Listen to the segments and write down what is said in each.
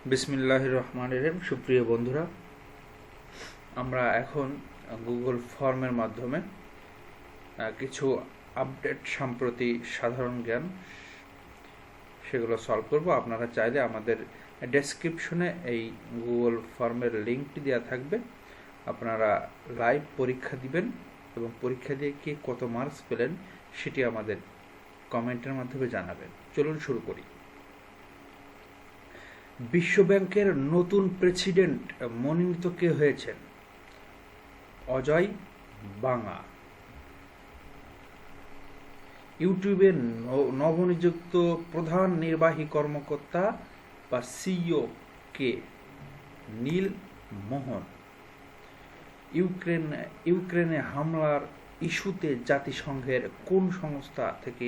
বিসমিল্লাহির রহমানির রহিম। সুপ্রিয় বন্ধুরা, আমরা এখন গুগল ফর্মের মাধ্যমে কিছু আপডেট সম্প্রতি সাধারণ জ্ঞান সেগুলো সলভ করব। আপনারা চাইলে আমাদের ডেসক্রিপশনে এই গুগল ফর্মের লিঙ্কটি দেওয়া থাকবে। আপনারা লাইভ পরীক্ষা দিবেন এবং পরীক্ষা দিয়ে কে কত মার্কস পেলেন সেটি আমাদের কমেন্টের মাধ্যমে জানাবেন। চলুন শুরু করি। বিশ্বব্যাংকের নতুন প্রেসিডেন্ট মনোনীত কে হয়েছেন? অজয় বাঙা। ইউটিউবের নবনিযুক্ত প্রধান নির্বাহী কর্মকর্তা বা সিইও কে? নীল মোহন। ইউক্রেনে হামলার ইস্যুতে জাতিসংঘের কোন সংস্থা থেকে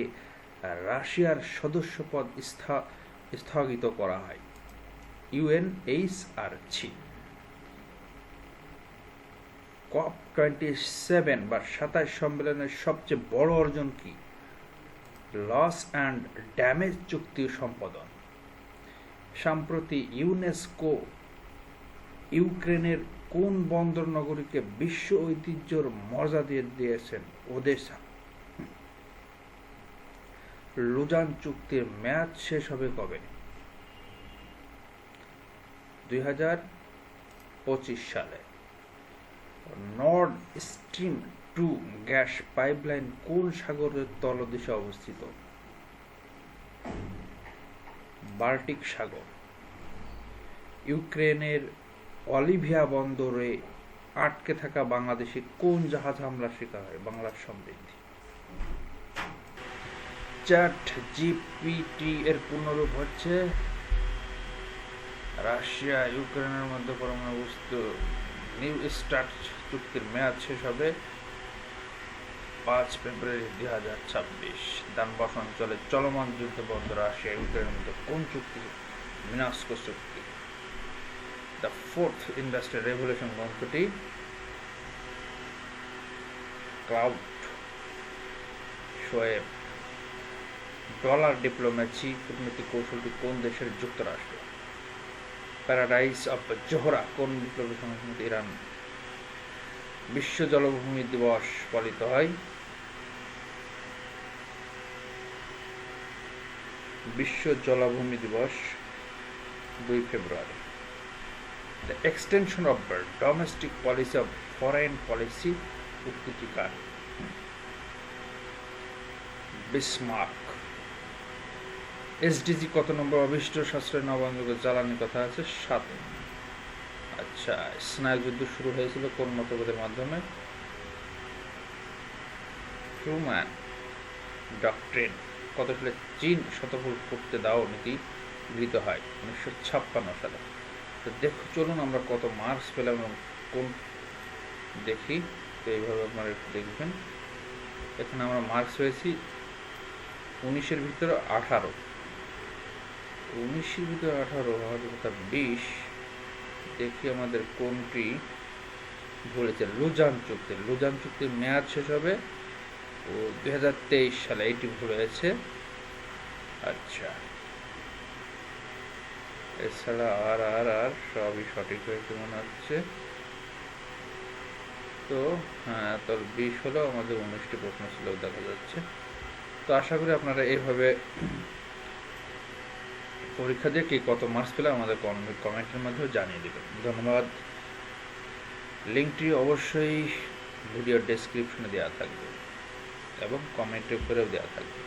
রাশিয়ার সদস্যপদ স্থগিত করা হয়? UNHRC। COP27 বা 27 সম্মেলনের সবচেয়ে বড় অর্জন কি? লস অ্যান্ড ড্যামেজ চুক্তি সম্পাদন। সম্প্রতি ইউনেস্কো ইউক্রেনের কোন বন্দর নগরীকে বিশ্ব ঐতিহ্যের মর্যাদা দিয়েছেন? ওদেসা। লুজান চুক্তির মেয়াদ শেষ হবে কবে? 2025 সালে। নর্থ স্ট্রিম 2 গ্যাস পাইপলাইন কোন সাগরের তলদেশে অবস্থিত? বাল্টিক সাগর। ইউক্রেনের অলিভিয়া বন্দরে আটকে থাকা বাংলাদেশে কোন জাহাজ হামলার শিকার হয়? বাংলার সমৃদ্ধি। চ্যাট জিপিটি এর পূর্ণরূপ হচ্ছে রাশিয়া ইউক্রেনের মধ্যে পরমাণু অস্ত্র নিউ স্টার্ট চুক্তির মেয়াদ শেষ হবে 5 ফেব্রুয়ারি 2026। দানবাস অঞ্চলে চলমান যুদ্ধ বন্ধ। রাশিয়া ইউক্রেনের মধ্যে কোন চুক্তি? মিনস্ক চুক্তি। দ্য ফোর্থ ইন্ডাস্ট্রিয়াল রেভলিউশন গ্রন্থটি ক্লাউড শোয়েব। ডলার ডিপ্লোম্যাসি কূটনৈতিক কৌশলটি কোন দেশের? যুক্তরাষ্ট্র। প্যারাডাইস অফ জোহরা কোন বিপ্লবী সংগঠন? ইরান। বিশ্ব জলভূমি দিবস পালিত হয় বিশ্ব জলাভূমি দিবস 2 ফেব্রুয়ারি। The extension of domestic policy of foreign policy উক্তিটি কার? বিসমার্ক। এসডিজি কত নম্বর অভিষ্ট সাশ্রয় নবায়নযোগ্য জ্বালানি কথা আছে? 7। আচ্ছা, স্নায়ুযুদ্ধ শুরু হয়েছিল কোন মতবাদের মাধ্যমে? Truman doctrine. কত সালে চীন শতফুল ফুটতে দাও নীতি গৃহীত হয়? 1956 সালে। তো চলুন আমরা কত মার্কস পেলাম এবং কোন দেখি। তো এইভাবে আপনারা একটু দেখবেন। এখানে আমরা মার্কস পেয়েছি 19-এর ভিতরে 18। 19-এর ভিতরে 18 হওয়ার কথা 20। দেখি আমাদের কোনটি ভুলেছে। লুজান চুক্তি। লুজান চুক্তির মেয়াদ শেষ হবে 2023 সালে। এটি ভুল হয়েছে। আচ্ছা, এছাড়া আর সবই সঠিক হয়েছে মনে হচ্ছে। তো হ্যাঁ, তোর 20 হলো, আমাদের 19টি প্রশ্ন ছিল দেখা যাচ্ছে। তো আশা করি আপনারা এইভাবে পরীক্ষা দিয়ে কে কত মার্কস পেলে আমাদের কমেন্টের মাধ্যমে জানিয়ে দেবেন। ধন্যবাদ। লিঙ্কটি অবশ্যই ভিডিও ডেসক্রিপশনে দেওয়া থাকবে এবং কমেন্টের উপরেও দেওয়া থাকবে।